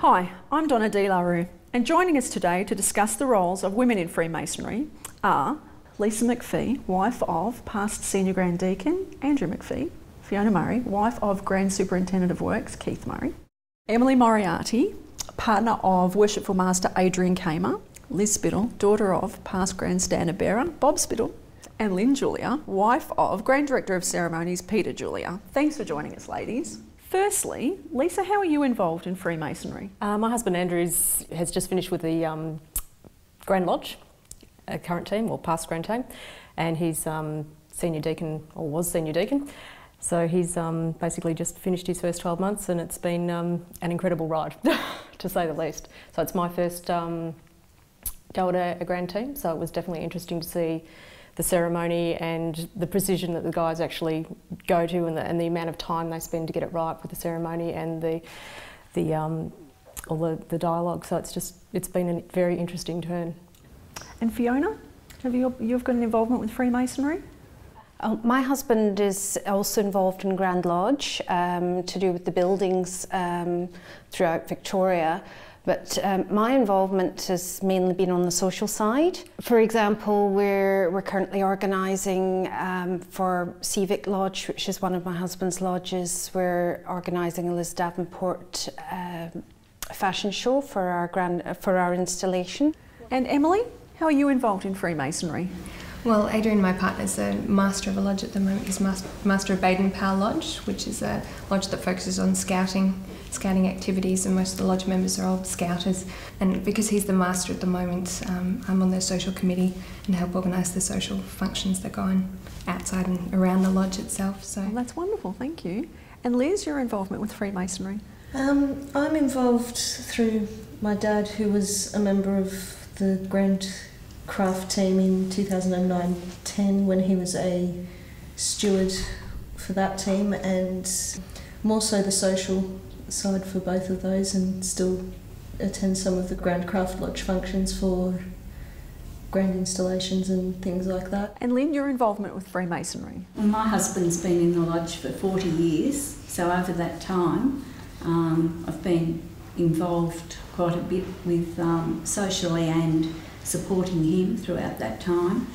Hi, I'm Donna De La Rue, and joining us today to discuss the roles of women in Freemasonry are Lisa McPhee, wife of past Senior Grand Deacon Andrew McPhee, Fiona Murray, wife of Grand Superintendent of Works Keith Murray, Emily Moriarty, partner of Worshipful Master Adrian Kamer, Liz Spittle, daughter of past Grand Standard Bearer Bob Spittle, and Lynn Julia, wife of Grand Director of Ceremonies Peter Julia. Thanks for joining us, ladies. Firstly, Lisa, how are you involved in Freemasonry? My husband Andrew has just finished with the Grand Lodge, current team or past Grand team, and he's senior deacon, or was senior deacon. So he's basically just finished his first 12 months, and it's been an incredible ride, to say the least. So it's my first go at a Grand team, so it was definitely interesting to see the ceremony and the precision that the guys actually go to, and the amount of time they spend to get it right with the ceremony and the dialogue. So it's been a very interesting turn. And Fiona, you've got an involvement with Freemasonry? My husband is also involved in Grand Lodge to do with the buildings throughout Victoria. But my involvement has mainly been on the social side. For example, we're currently organising for Civic Lodge, which is one of my husband's lodges. We're organising a Liz Davenport fashion show for our installation. And Emily, how are you involved in Freemasonry? Well, Adrian, my partner, is a master of a lodge at the moment. He's master of Baden Powell Lodge, which is a lodge that focuses on scouting activities, and most of the lodge members are all scouters. And because he's the master at the moment, I'm on the social committee and help organise the social functions that go on outside and around the lodge itself. So well, that's wonderful, thank you. And Liz, your involvement with Freemasonry? I'm involved through my dad, who was a member of the Grand Craft team in 2009-10 when he was a steward for that team, and more so the social side for both of those, and still attend some of the Grand Craft Lodge functions for grand installations and things like that. And Lynn, your involvement with Freemasonry? Well, my husband's been in the lodge for 40 years, so over that time I've been involved quite a bit with socially and supporting him throughout that time.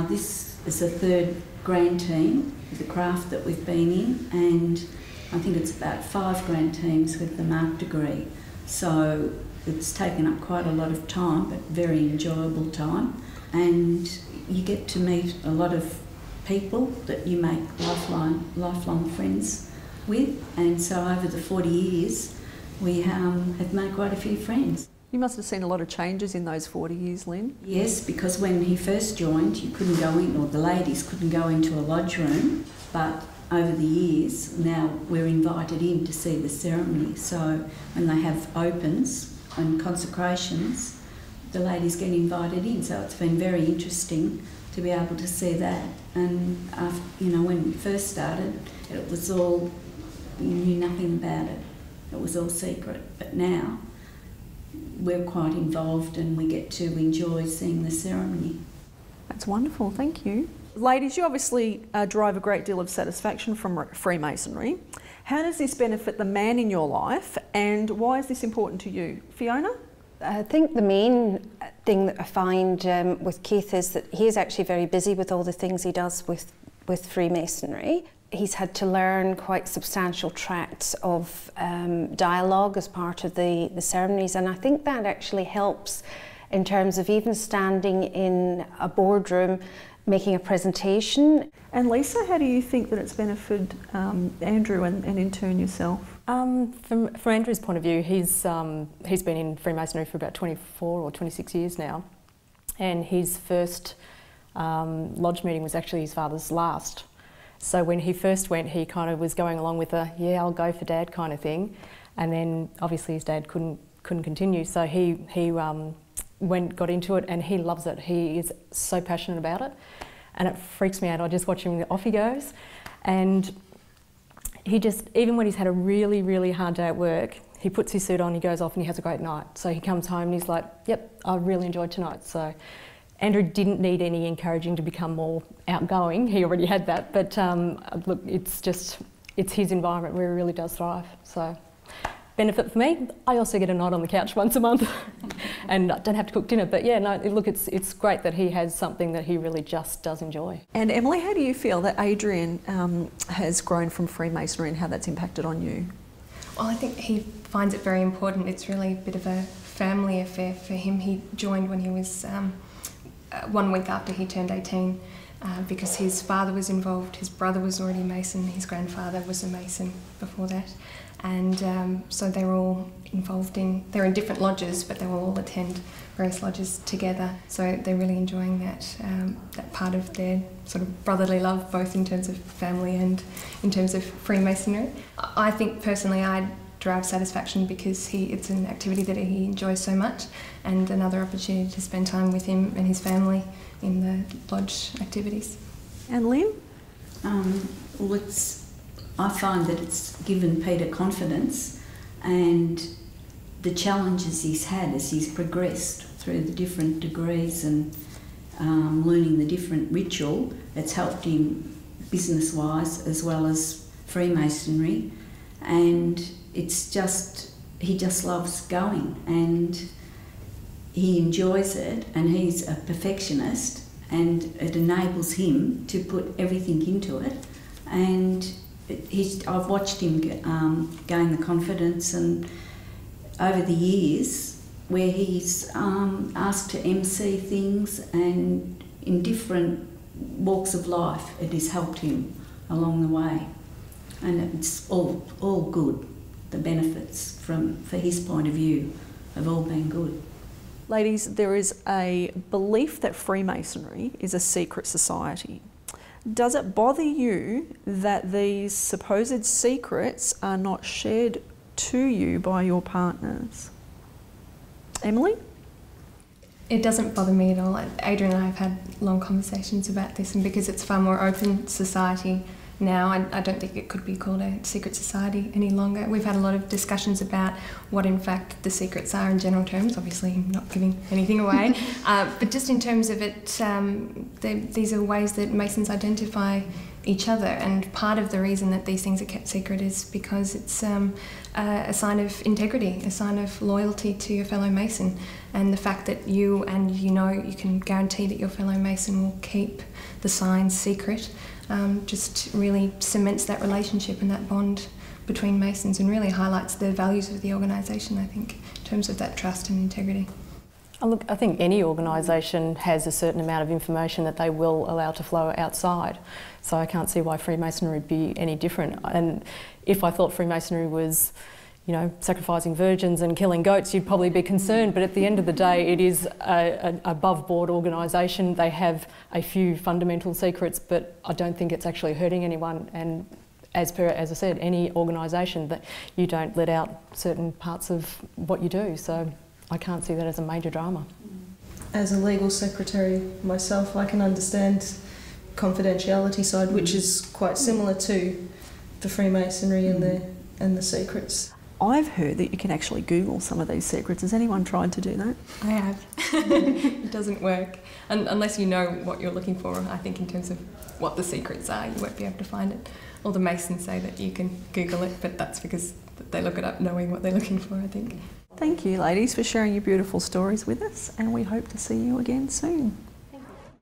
This is the third grand team with the craft that we've been in, and I think it's about 5 grand teams with the mark degree. So it's taken up quite a lot of time, but very enjoyable time. And you get to meet a lot of people that you make lifelong friends with. And so over the 40 years, we have made quite a few friends. You must have seen a lot of changes in those 40 years, Lynn. Yes, because when he first joined, you couldn't go in, or the ladies couldn't go into a lodge room, but over the years, now we're invited in to see the ceremony. So when they have opens and consecrations, the ladies get invited in. So it's been very interesting to be able to see that. And after, when we first started, it was all, you knew nothing about it. It was all secret. But now we're quite involved and we get to enjoy seeing the ceremony. That's wonderful, thank you. Ladies, you obviously derive a great deal of satisfaction from Freemasonry. How does this benefit the man in your life, and why is this important to you? Fiona? I think the main thing that I find with Keith is that he is actually very busy with all the things he does with Freemasonry. He's had to learn quite substantial tracts of dialogue as part of the ceremonies, and I think that actually helps in terms of even standing in a boardroom making a presentation. And Lisa, how do you think that it's benefited Andrew and in turn yourself? From Andrew's point of view, he's been in Freemasonry for about 24 or 26 years now, and his first lodge meeting was actually his father's last. So when he first went, he kind of was going along with a, yeah, I'll go for Dad kind of thing, and then obviously his dad couldn't continue, so he got into it, and he loves it. He is so passionate about it, and it freaks me out. I just watch him, off he goes, and he just, even when he's had a really, really hard day at work, he puts his suit on, he goes off and he has a great night. So he comes home and he's like, yep, I really enjoyed tonight. So Andrew didn't need any encouraging to become more outgoing. He already had that, but look, it's his environment where he really does thrive. So benefit for me, I also get a night on the couch once a month and I don't have to cook dinner. But yeah, no, look, it's great that he has something that he really just does enjoy. And Emily, how do you feel that Adrian has grown from Freemasonry and how that's impacted on you? Well, I think he finds it very important. It's really a bit of a family affair for him. He joined when he was 1 week after he turned 18 because his father was involved, his brother was already a Mason, his grandfather was a Mason before that. And so they're all involved they're in different lodges, but they will all attend various lodges together. So they're really enjoying that part of their sort of brotherly love, both in terms of family and in terms of Freemasonry. I think personally I derive satisfaction because it's an activity that he enjoys so much, and another opportunity to spend time with him and his family in the lodge activities. And Lynn? Well, I find that it's given Peter confidence, and the challenges he's had as he's progressed through the different degrees and learning the different ritual, it's helped him business-wise as well as Freemasonry, and he just loves going and he enjoys it, and he's a perfectionist, and it enables him to put everything into it. And I've watched him gain the confidence, and over the years where he's asked to MC things, and in different walks of life it has helped him along the way, and it's all good. The benefits for his point of view have all been good. Ladies, there is a belief that Freemasonry is a secret society. Does it bother you that these supposed secrets are not shared to you by your partners? Emily? It doesn't bother me at all. Adrian and I have had long conversations about this, and because it's a far more open society now, I don't think it could be called a secret society any longer. We've had a lot of discussions about what in fact the secrets are in general terms, obviously not giving anything away, but just in terms of it, these are ways that Masons identify each other, and part of the reason that these things are kept secret is because it's a sign of integrity, a sign of loyalty to your fellow Mason, and the fact that you can guarantee that your fellow Mason will keep the signs secret just really cements that relationship and that bond between Masons, and really highlights the values of the organisation, I think, in terms of that trust and integrity. Look, I think any organisation has a certain amount of information that they will allow to flow outside, so I can't see why Freemasonry would be any different. And if I thought Freemasonry was, sacrificing virgins and killing goats, you'd probably be concerned, but at the end of the day it is an above-board organisation. They have a few fundamental secrets, but I don't think it's actually hurting anyone, and as I said, any organisation, that you don't let out certain parts of what you do, so I can't see that as a major drama. As a legal secretary myself, I can understand confidentiality side, which is quite similar to the Freemasonry and the secrets. I've heard that you can actually Google some of these secrets. Has anyone tried to do that? I have. It doesn't work. Unless you know what you're looking for, I think, in terms of what the secrets are, you won't be able to find it. All the Masons say that you can Google it, but that's because they look it up knowing what they're looking for, I think. Thank you, ladies, for sharing your beautiful stories with us, and we hope to see you again soon.